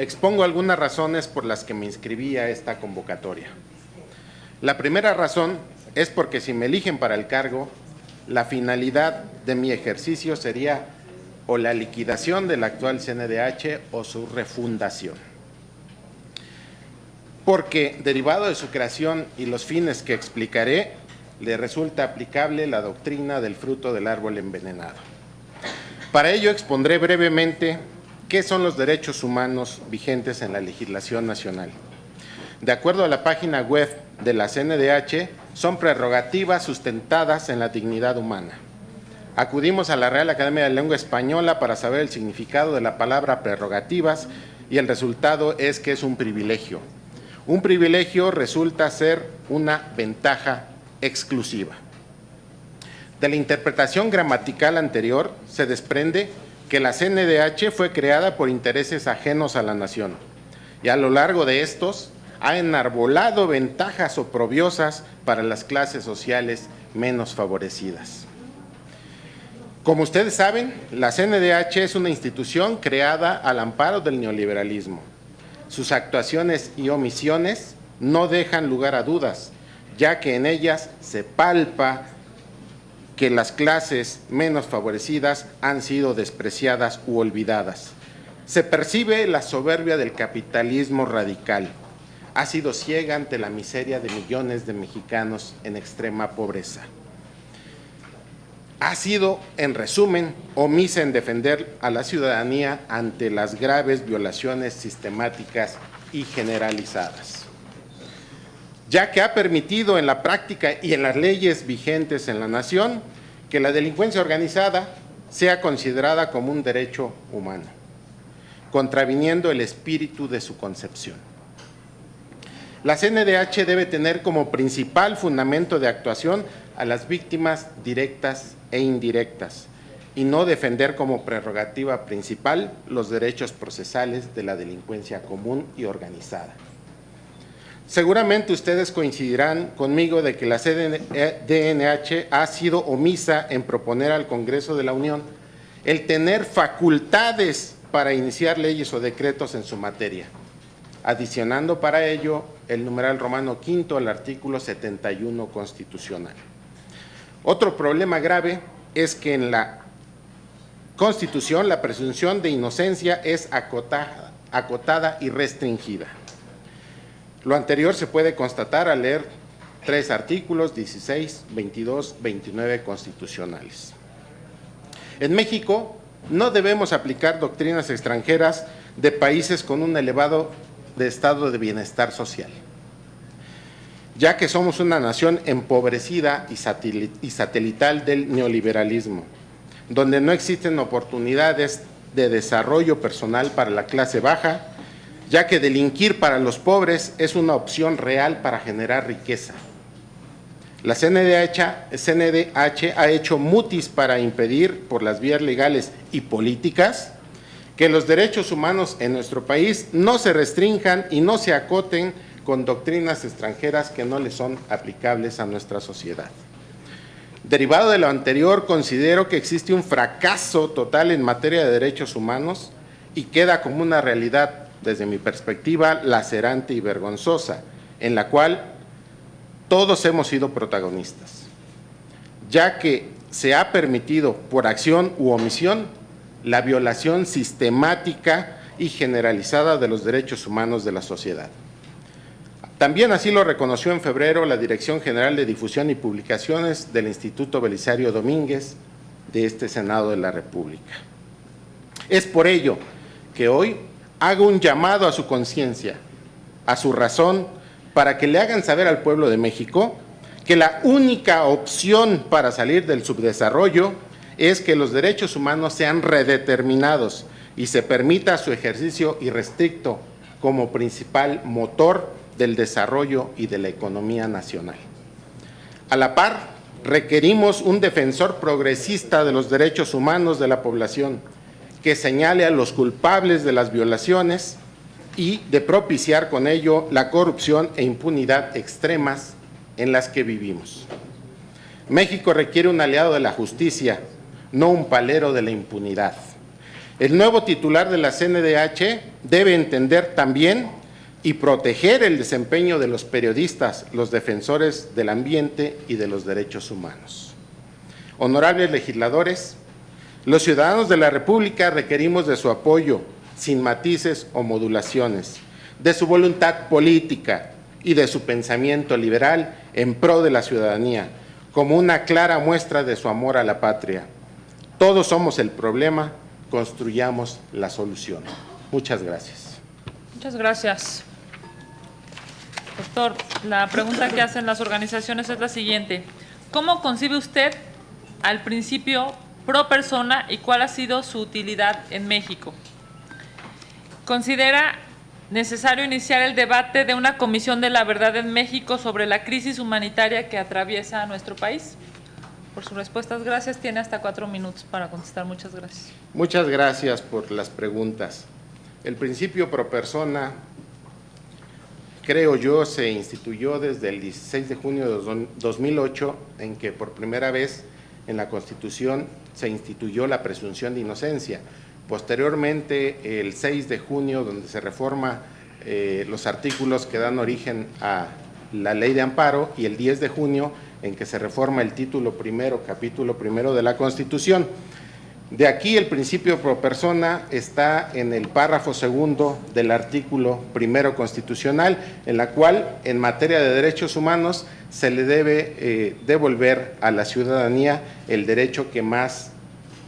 Expongo algunas razones por las que me inscribí a esta convocatoria. La primera razón es porque si me eligen para el cargo, la finalidad de mi ejercicio sería o la liquidación del actual CNDH o su refundación. Porque, derivado de su creación y los fines que explicaré, le resulta aplicable la doctrina del fruto del árbol envenenado. Para ello expondré brevemente qué son los derechos humanos vigentes en la legislación nacional. De acuerdo a la página web de la CNDH, son prerrogativas sustentadas en la dignidad humana. Acudimos a la Real Academia de Lengua Española para saber el significado de la palabra prerrogativas y el resultado es que es un privilegio. Un privilegio resulta ser una ventaja exclusiva. De la interpretación gramatical anterior se desprende que la CNDH fue creada por intereses ajenos a la nación y a lo largo de estos ha enarbolado ventajas oprobiosas para las clases sociales menos favorecidas. Como ustedes saben, la CNDH es una institución creada al amparo del neoliberalismo. Sus actuaciones y omisiones no dejan lugar a dudas, ya que en ellas se palpa que las clases menos favorecidas han sido despreciadas u olvidadas. Se percibe la soberbia del capitalismo radical. Ha sido ciega ante la miseria de millones de mexicanos en extrema pobreza. Ha sido, en resumen, omisa en defender a la ciudadanía ante las graves violaciones sistemáticas y generalizadas, ya que ha permitido en la práctica y en las leyes vigentes en la nación que la delincuencia organizada sea considerada como un derecho humano, contraviniendo el espíritu de su concepción. La CNDH debe tener como principal fundamento de actuación a las víctimas directas e indirectas y no defender como prerrogativa principal los derechos procesales de la delincuencia común y organizada. Seguramente ustedes coincidirán conmigo de que la CNDH ha sido omisa en proponer al Congreso de la Unión el tener facultades para iniciar leyes o decretos en su materia, adicionando para ello el numeral romano V al artículo 71 constitucional. Otro problema grave es que en la Constitución la presunción de inocencia es acotada y restringida. Lo anterior se puede constatar al leer 3 artículos 16, 22, 29 constitucionales. En México no debemos aplicar doctrinas extranjeras de países con un elevado estado de bienestar social, ya que somos una nación empobrecida y satelital del neoliberalismo, donde no existen oportunidades de desarrollo personal para la clase baja, ya que delinquir para los pobres es una opción real para generar riqueza. La CNDH ha hecho mutis para impedir por las vías legales y políticas que los derechos humanos en nuestro país no se restrinjan y no se acoten con doctrinas extranjeras que no le son aplicables a nuestra sociedad. Derivado de lo anterior, considero que existe un fracaso total en materia de derechos humanos y queda como una realidad, desde mi perspectiva, lacerante y vergonzosa, en la cual todos hemos sido protagonistas, ya que se ha permitido, por acción u omisión, la violación sistemática y generalizada de los derechos humanos de la sociedad. También así lo reconoció en febrero la Dirección General de Difusión y Publicaciones del Instituto Belisario Domínguez de este Senado de la República. Es por ello que hoy hago un llamado a su conciencia, a su razón, para que le hagan saber al pueblo de México que la única opción para salir del subdesarrollo es que los derechos humanos sean redeterminados y se permita su ejercicio irrestricto como principal motor del desarrollo y de la economía nacional. A la par, requerimos un defensor progresista de los derechos humanos de la población que señale a los culpables de las violaciones y de propiciar con ello la corrupción e impunidad extremas en las que vivimos. México requiere un aliado de la justicia, no un palero de la impunidad. El nuevo titular de la CNDH debe entender también y proteger el desempeño de los periodistas, los defensores del ambiente y de los derechos humanos. Honorables legisladores, los ciudadanos de la República requerimos de su apoyo, sin matices o modulaciones, de su voluntad política y de su pensamiento liberal en pro de la ciudadanía, como una clara muestra de su amor a la patria. Todos somos el problema, construyamos la solución. Muchas gracias. Muchas gracias. Doctor, la pregunta que hacen las organizaciones es la siguiente. ¿Cómo concibe usted al principio pro persona y cuál ha sido su utilidad en México? ¿Considera necesario iniciar el debate de una comisión de la verdad en México sobre la crisis humanitaria que atraviesa nuestro país? Por sus respuestas, gracias. Tiene hasta 4 minutos para contestar. Muchas gracias. Muchas gracias por las preguntas. El principio pro persona, creo yo, se instituyó desde el 16 de junio de 2008, en que por primera vez en la Constitución se instituyó la presunción de inocencia. Posteriormente, el 6 de junio, donde se reforma los artículos que dan origen a la Ley de Amparo, y el 10 de junio, en que se reforma el título primero, capítulo primero de la Constitución. De aquí el principio pro persona está en el párrafo segundo del artículo primero constitucional, en la cual, en materia de derechos humanos, se le debe devolver a la ciudadanía el derecho que más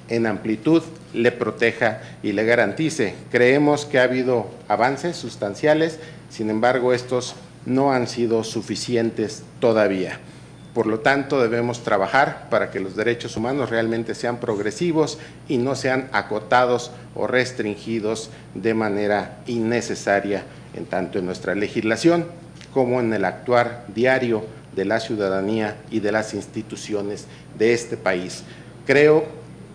en amplitud le proteja y le garantice. Creemos que ha habido avances sustanciales, sin embargo, estos no han sido suficientes todavía. Por lo tanto, debemos trabajar para que los derechos humanos realmente sean progresivos y no sean acotados o restringidos de manera innecesaria, en tanto en nuestra legislación como en el actuar diario de la ciudadanía y de las instituciones de este país. Creo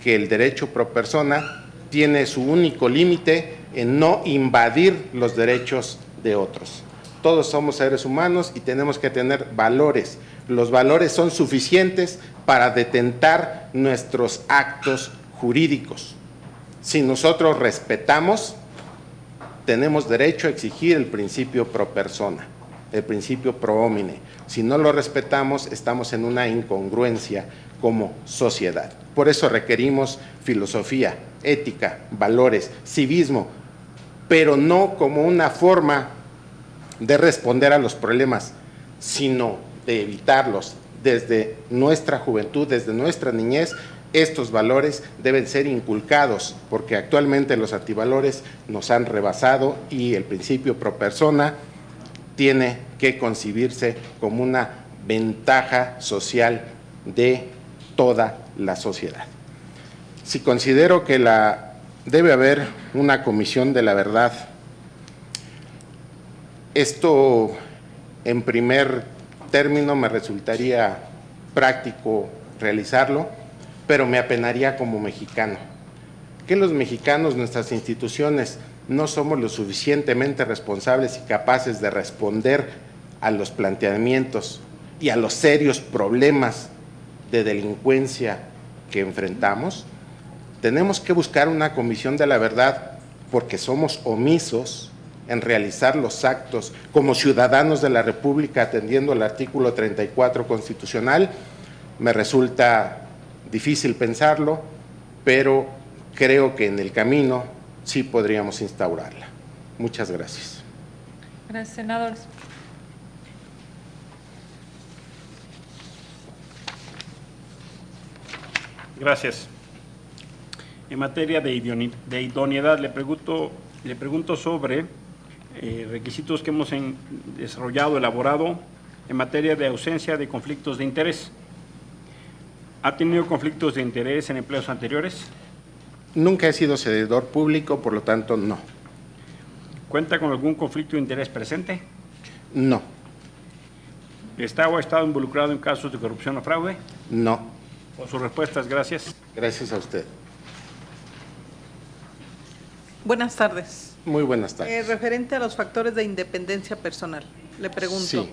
que el derecho pro persona tiene su único límite en no invadir los derechos de otros. Todos somos seres humanos y tenemos que tener valores. Los valores son suficientes para detentar nuestros actos jurídicos. Si nosotros respetamos, tenemos derecho a exigir el principio pro persona, el principio pro homine. Si no lo respetamos, estamos en una incongruencia como sociedad. Por eso requerimos filosofía, ética, valores, civismo, pero no como una forma de responder a los problemas, sino de evitarlos. Desde nuestra juventud, desde nuestra niñez, estos valores deben ser inculcados, porque actualmente los antivalores nos han rebasado y el principio pro persona tiene que concebirse como una ventaja social de toda la sociedad. Si considero que debe haber una comisión de la verdad, esto en primer término me resultaría práctico realizarlo, pero me apenaría como mexicano. Que los mexicanos, nuestras instituciones, no somos lo suficientemente responsables y capaces de responder a los planteamientos y a los serios problemas de delincuencia que enfrentamos. Tenemos que buscar una comisión de la verdad porque somos omisos en realizar los actos como ciudadanos de la República atendiendo al artículo 34 constitucional. Me resulta difícil pensarlo, pero creo que en el camino sí podríamos instaurarla. Muchas gracias. Gracias, senadores. Gracias. En materia de idoneidad, le pregunto sobre requisitos que hemos desarrollado, elaborado en materia de ausencia de conflictos de interés. ¿Ha tenido conflictos de interés en empleos anteriores? Nunca he sido servidor público, por lo tanto, no. ¿Cuenta con algún conflicto de interés presente? No. ¿Está o ha estado involucrado en casos de corrupción o fraude? No. Por sus respuestas, gracias. Gracias a usted. Buenas tardes. Muy buenas tardes. Referente a los factores de independencia personal, le pregunto, Sí.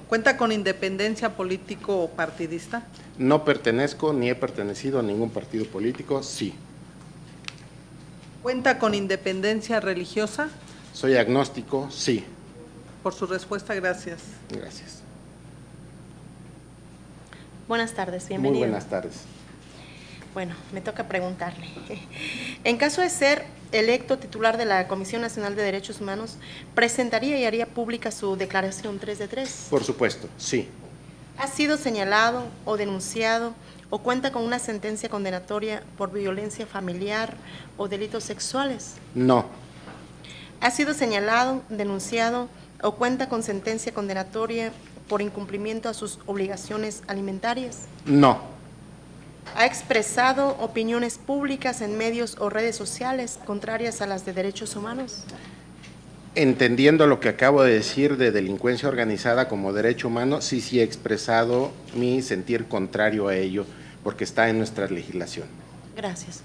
¿cuenta con independencia político o partidista? No pertenezco ni he pertenecido a ningún partido político, sí. ¿Cuenta con independencia religiosa? ¿Soy agnóstico? Sí. Por su respuesta, gracias. Gracias. Buenas tardes, bienvenido. Muy buenas tardes. Bueno, me toca preguntarle. En caso de ser electo titular de la Comisión Nacional de Derechos Humanos, ¿presentaría y haría pública su declaración 3 de 3? Por supuesto, sí. ¿Ha sido señalado o denunciado o cuenta con una sentencia condenatoria por violencia familiar o delitos sexuales? No. ¿Ha sido señalado, denunciado o cuenta con sentencia condenatoria por incumplimiento a sus obligaciones alimentarias? No. ¿Ha expresado opiniones públicas en medios o redes sociales contrarias a las de derechos humanos? Entendiendo lo que acabo de decir de delincuencia organizada como derecho humano, sí he expresado mi sentir contrario a ello, porque está en nuestra legislación. Gracias.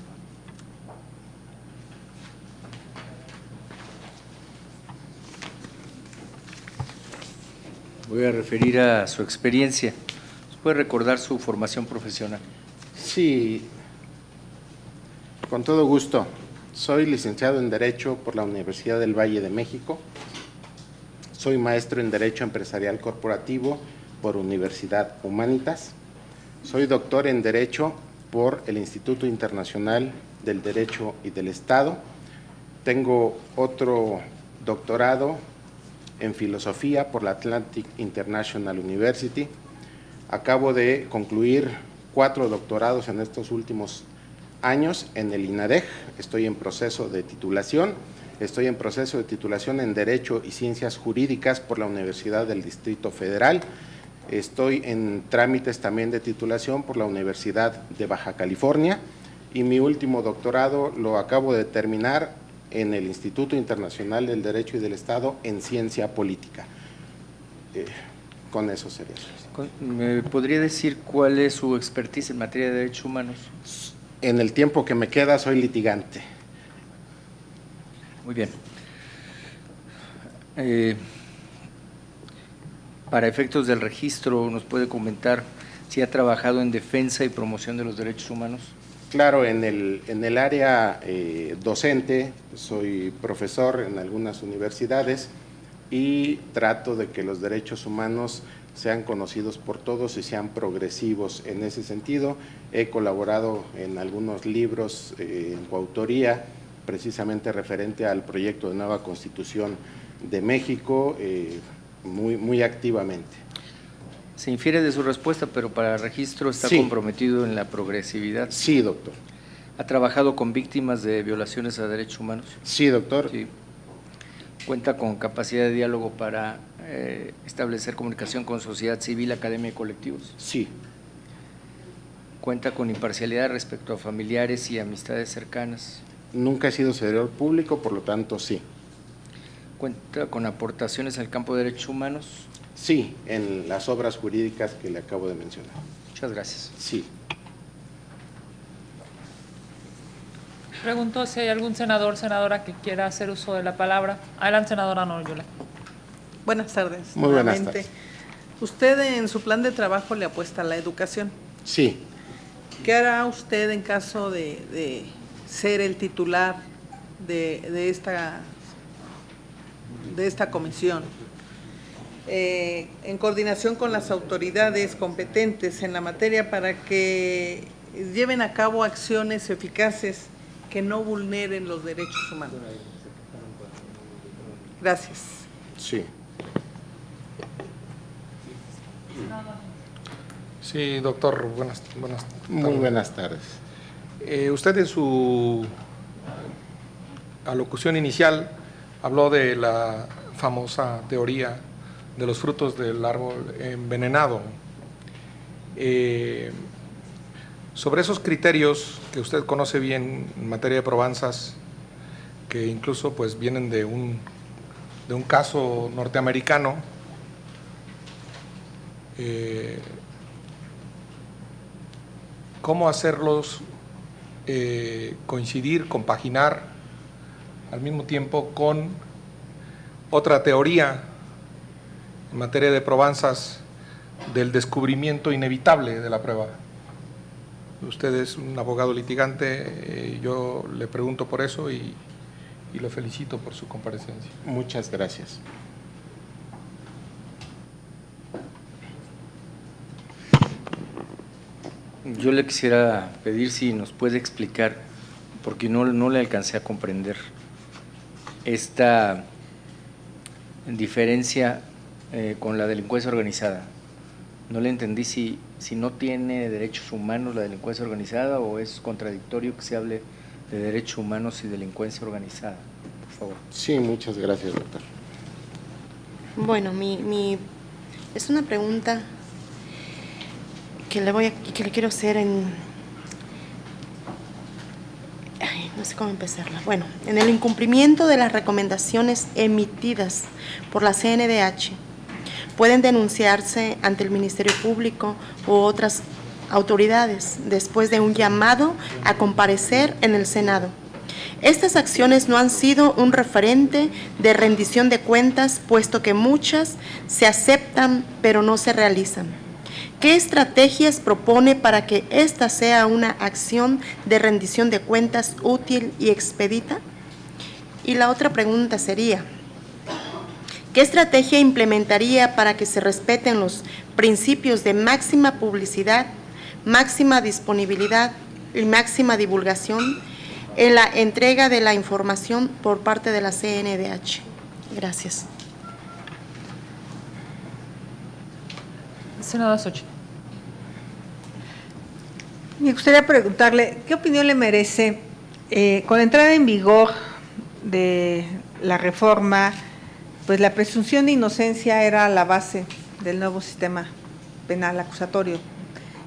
Voy a referir a su experiencia. ¿Puede recordar su formación profesional? Sí, con todo gusto. Soy licenciado en Derecho por la Universidad del Valle de México. Soy maestro en Derecho Empresarial Corporativo por Universidad Humanitas. Soy doctor en Derecho por el Instituto Internacional del Derecho y del Estado. Tengo otro doctorado en Filosofía por la Atlantic International University. Acabo de concluir 4 doctorados en estos últimos años en el INADEG. Estoy en proceso de titulación. Estoy en proceso de titulación en Derecho y Ciencias Jurídicas por la Universidad del Distrito Federal. Estoy en trámites también de titulación por la Universidad de Baja California y mi último doctorado lo acabo de terminar en el Instituto Internacional del Derecho y del Estado en Ciencia Política. Con eso sería. ¿Me podría decir cuál es su expertise en materia de derechos humanos? En el tiempo que me queda soy litigante. Muy bien. Para efectos del registro, ¿nos puede comentar si ha trabajado en defensa y promoción de los derechos humanos? Claro, en el área docente, soy profesor en algunas universidades y trato de que los derechos humanos sean conocidos por todos y sean progresivos en ese sentido. He colaborado en algunos libros en coautoría, precisamente referente al proyecto de nueva Constitución de México, muy activamente. Se infiere de su respuesta, pero para registro está Sí. comprometido en la progresividad. Sí, doctor. ¿Ha trabajado con víctimas de violaciones a derechos humanos? Sí, doctor. Sí. ¿Cuenta con capacidad de diálogo para establecer comunicación con sociedad civil, academia y colectivos? Sí. ¿Cuenta con imparcialidad respecto a familiares y amistades cercanas? Nunca he sido servidor público, por lo tanto, sí. ¿Cuenta con aportaciones al campo de derechos humanos? Sí, en las obras jurídicas que le acabo de mencionar. Muchas gracias. Sí. Pregunto si hay algún senador, senadora que quiera hacer uso de la palabra. Adelante, senadora Noyola. Buenas tardes. Muy buenas nuevamente. tardes. Usted en su plan de trabajo le apuesta a la educación. Sí. ¿Qué hará usted en caso de ser el titular de esta comisión? En coordinación con las autoridades competentes en la materia para que lleven a cabo acciones eficaces que no vulneren los derechos humanos. Gracias. Sí. Sí, doctor, buenas Muy tardes. buenas tardes. Usted en su alocución inicial habló de la famosa teoría de los frutos del árbol envenenado. Sobre esos criterios que usted conoce bien en materia de probanzas, que incluso pues vienen de un caso norteamericano, ¿cómo hacerlos coincidir, compaginar al mismo tiempo con otra teoría en materia de probanzas del descubrimiento inevitable de la prueba? Usted es un abogado litigante, yo le pregunto por eso y y lo felicito por su comparecencia. Muchas gracias. Yo le quisiera pedir si nos puede explicar, porque no le alcancé a comprender esta diferencia con la delincuencia organizada. No le entendí si no tiene derechos humanos la delincuencia organizada o es contradictorio que se hable de derechos humanos y delincuencia organizada. Por favor. Sí, muchas gracias, doctor. Bueno, es una pregunta que le quiero hacer no sé cómo empezarla. Bueno, en el incumplimiento de las recomendaciones emitidas por la CNDH, pueden denunciarse ante el Ministerio Público u otras autoridades después de un llamado a comparecer en el Senado. Estas acciones no han sido un referente de rendición de cuentas, puesto que muchas se aceptan pero no se realizan. ¿Qué estrategias propone para que esta sea una acción de rendición de cuentas útil y expedita? Y la otra pregunta sería, ¿qué estrategia implementaría para que se respeten los principios de máxima publicidad, máxima disponibilidad y máxima divulgación en la entrega de la información por parte de la CNDH? Gracias. Senadora Xochitl. Me gustaría preguntarle, ¿qué opinión le merece con la entrada en vigor de la reforma? Pues la presunción de inocencia era la base del nuevo sistema penal acusatorio.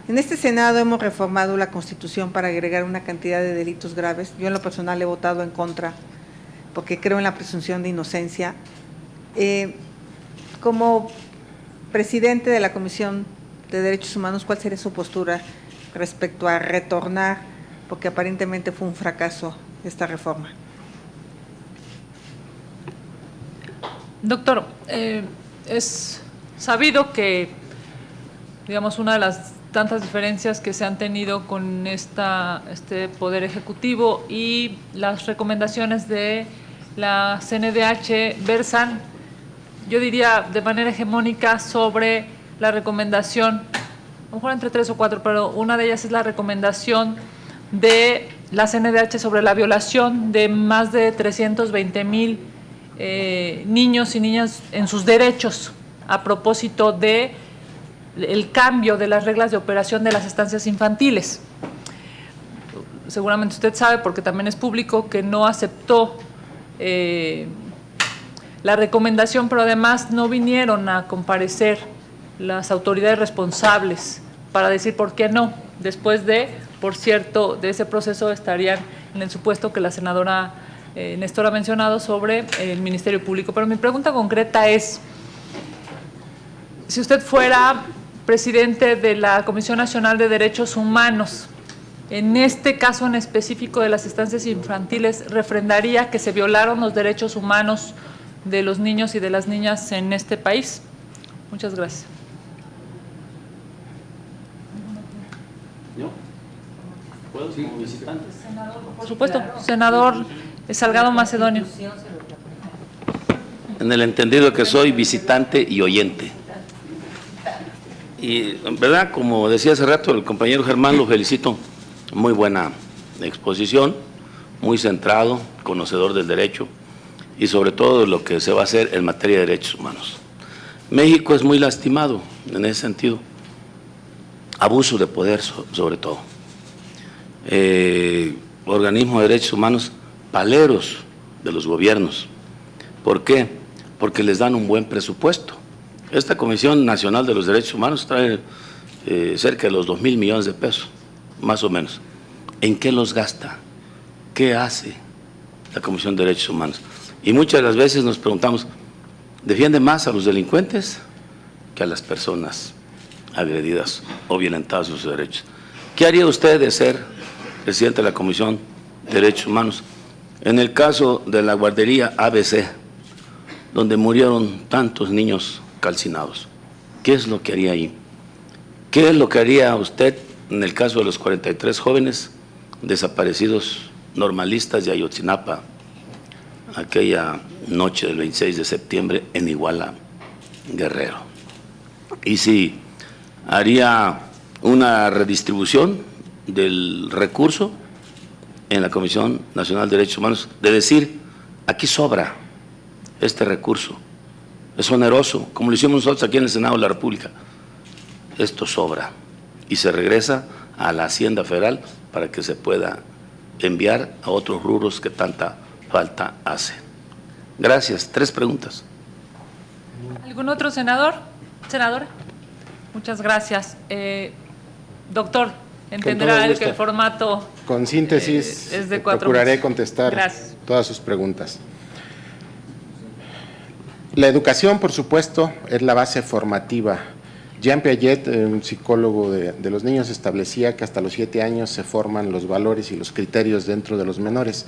En este Senado hemos reformado la Constitución para agregar una cantidad de delitos graves. Yo en lo personal he votado en contra porque creo en la presunción de inocencia. Como presidente de la Comisión de Derechos Humanos, ¿cuál sería su postura respecto a retornar, porque aparentemente fue un fracaso esta reforma? Doctor, es sabido que, digamos, una de las tantas diferencias que se han tenido con este Poder Ejecutivo y las recomendaciones de la CNDH versan, yo diría, de manera hegemónica sobre la recomendación, a lo mejor entre 3 o 4, pero una de ellas es la recomendación de la CNDH sobre la violación de más de 320,000 niños y niñas en sus derechos a propósito de el cambio de las reglas de operación de las estancias infantiles. Seguramente usted sabe, porque también es público, que no aceptó la recomendación, pero además no vinieron a comparecer las autoridades responsables para decir por qué no. Después de, por cierto, de ese proceso estarían en el supuesto que la senadora Néstor ha mencionado sobre el Ministerio Público. Pero mi pregunta concreta es, si usted fuera presidente de la Comisión Nacional de Derechos Humanos, en este caso en específico de las estancias infantiles, ¿refrendaría que se violaron los derechos humanos de los niños y de las niñas en este país? Muchas gracias. ¿Yo? ¿Puedo como visitante? Por supuesto, senador Salgado Macedonio. En el entendido que soy visitante y oyente. Y en verdad, como decía hace rato el compañero Germán, lo felicito. Muy buena exposición, muy centrado, conocedor del derecho y sobre todo de lo que se va a hacer en materia de derechos humanos. México es muy lastimado en ese sentido. Abuso de poder sobre todo. Organismos de derechos humanos paleros de los gobiernos. ¿Por qué? Porque les dan un buen presupuesto. Esta Comisión Nacional de los Derechos Humanos trae cerca de los 2,000 millones de pesos, más o menos. ¿En qué los gasta? ¿Qué hace la Comisión de Derechos Humanos? Y muchas de las veces nos preguntamos, ¿defiende más a los delincuentes que a las personas agredidas o violentadas sus derechos? ¿Qué haría usted de ser presidente de la Comisión de Derechos Humanos? En el caso de la guardería ABC, donde murieron tantos niños calcinados, ¿qué es lo que haría ahí? ¿Qué es lo que haría usted en el caso de los 43 jóvenes desaparecidos normalistas de Ayotzinapa, aquella noche del 26 de septiembre en Iguala, Guerrero. Y sí, haría una redistribución del recurso en la Comisión Nacional de Derechos Humanos, de decir, aquí sobra este recurso, es oneroso, como lo hicimos nosotros aquí en el Senado de la República. Esto sobra y se regresa a la Hacienda Federal para que se pueda enviar a otros rubros que tanta falta hacen. Gracias. 3 preguntas. ¿Algún otro senador? ¿Senadora? Muchas gracias. Doctor, entenderá todo él gusto. que el formato Con síntesis, es de 4 procuraré minutos. contestar Gracias. todas sus preguntas. La educación, por supuesto, es la base formativa. Jean Piaget, un psicólogo de los niños, establecía que hasta los 7 años se forman los valores y los criterios dentro de los menores.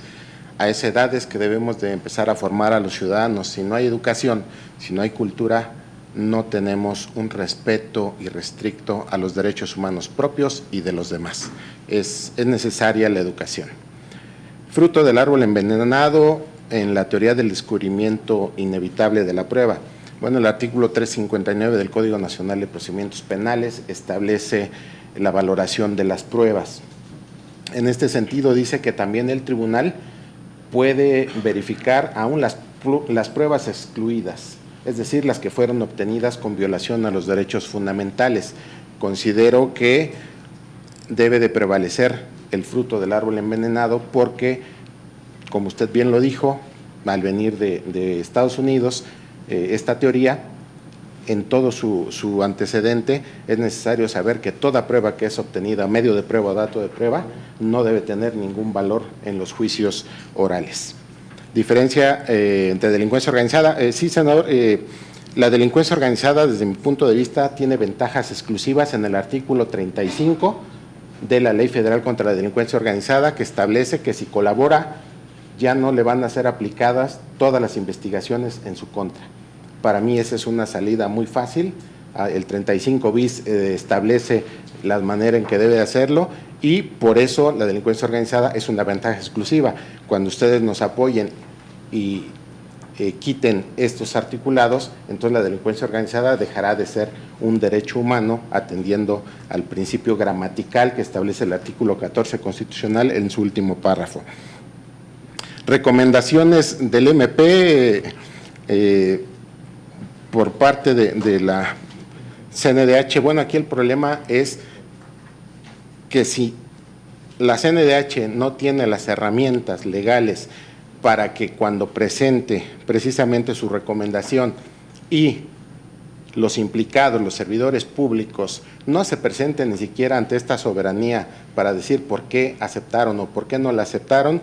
A esa edad es que debemos de empezar a formar a los ciudadanos. Si no hay educación, si no hay cultura, no tenemos un respeto irrestricto a los derechos humanos propios y de los demás. Es necesaria la educación. Fruto del árbol envenenado en la teoría del descubrimiento inevitable de la prueba. Bueno, el artículo 359 del Código Nacional de Procedimientos Penales establece la valoración de las pruebas. En este sentido dice que también el tribunal puede verificar aún las pruebas excluidas, es decir, las que fueron obtenidas con violación a los derechos fundamentales. Considero que debe de prevalecer el fruto del árbol envenenado porque, como usted bien lo dijo, al venir de Estados Unidos, esta teoría, en todo su antecedente, es necesario saber que toda prueba que es obtenida, medio de prueba o dato de prueba, no debe tener ningún valor en los juicios orales. Diferencia entre delincuencia organizada. Sí, senador, la delincuencia organizada, desde mi punto de vista, tiene ventajas exclusivas en el artículo 35 de la Ley Federal contra la Delincuencia Organizada, que establece que si colabora, ya no le van a ser aplicadas todas las investigaciones en su contra. Para mí esa es una salida muy fácil. El 35 bis establece la manera en que debe hacerlo y por eso la delincuencia organizada es una ventaja exclusiva. Cuando ustedes nos apoyen y quiten estos articulados, entonces la delincuencia organizada dejará de ser un derecho humano atendiendo al principio gramatical que establece el artículo 14 constitucional en su último párrafo. Recomendaciones del MP por parte de la CNDH. Bueno, aquí el problema es que si la CNDH no tiene las herramientas legales para que cuando presente precisamente su recomendación y los implicados, los servidores públicos, no se presenten ni siquiera ante esta soberanía para decir por qué aceptaron o por qué no la aceptaron,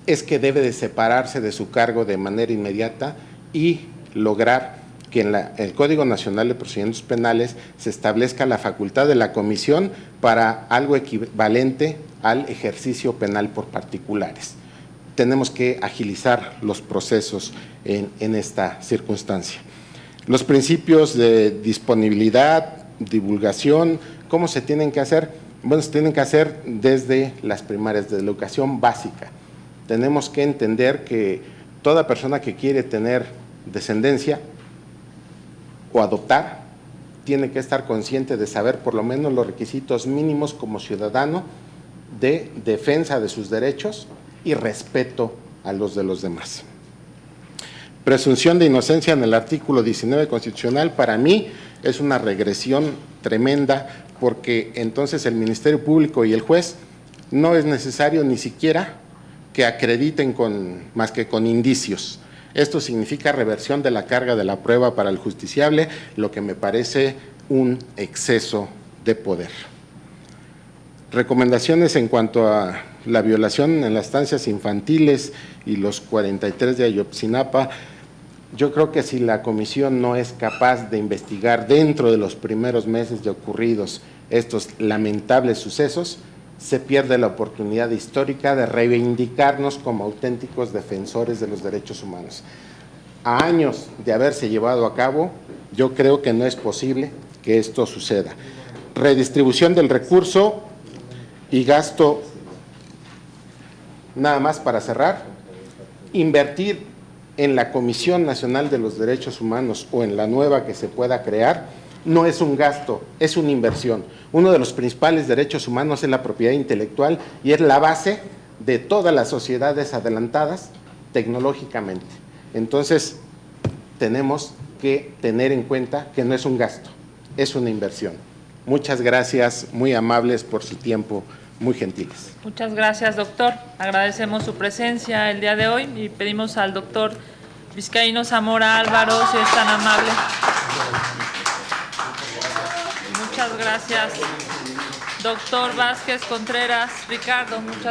es que debe de separarse de su cargo de manera inmediata y lograr que en el Código Nacional de Procedimientos Penales se establezca la facultad de la comisión para algo equivalente al ejercicio penal por particulares. Tenemos que agilizar los procesos en esta circunstancia. Los principios de disponibilidad, divulgación, ¿cómo se tienen que hacer? Bueno, se tienen que hacer desde las primarias de educación básica. Tenemos que entender que toda persona que quiere tener descendencia o adoptar tiene que estar consciente de saber por lo menos los requisitos mínimos como ciudadano de defensa de sus derechos y respeto a los de los demás. Presunción de inocencia en el artículo 19 constitucional, para mí es una regresión tremenda porque entonces el Ministerio Público y el juez no es necesario ni siquiera que acrediten más que con indicios. Esto significa reversión de la carga de la prueba para el justiciable, lo que me parece un exceso de poder. Recomendaciones en cuanto a la violación en las estancias infantiles y los 43 de Ayotzinapa. Yo creo que si la comisión no es capaz de investigar dentro de los primeros meses de ocurridos estos lamentables sucesos, se pierde la oportunidad histórica de reivindicarnos como auténticos defensores de los derechos humanos. A años de haberse llevado a cabo, yo creo que no es posible que esto suceda. Redistribución del recurso y gasto, nada más para cerrar, invertir en la Comisión Nacional de los Derechos Humanos o en la nueva que se pueda crear no es un gasto, es una inversión. Uno de los principales derechos humanos es la propiedad intelectual y es la base de todas las sociedades adelantadas tecnológicamente. Entonces, tenemos que tener en cuenta que no es un gasto, es una inversión. Muchas gracias, muy amables por su tiempo, muy gentiles. Muchas gracias, doctor. Agradecemos su presencia el día de hoy y pedimos al doctor Vizcaíno Zamora Álvaro, si es tan amable. Muchas gracias. Doctor Vázquez Contreras, Ricardo, muchas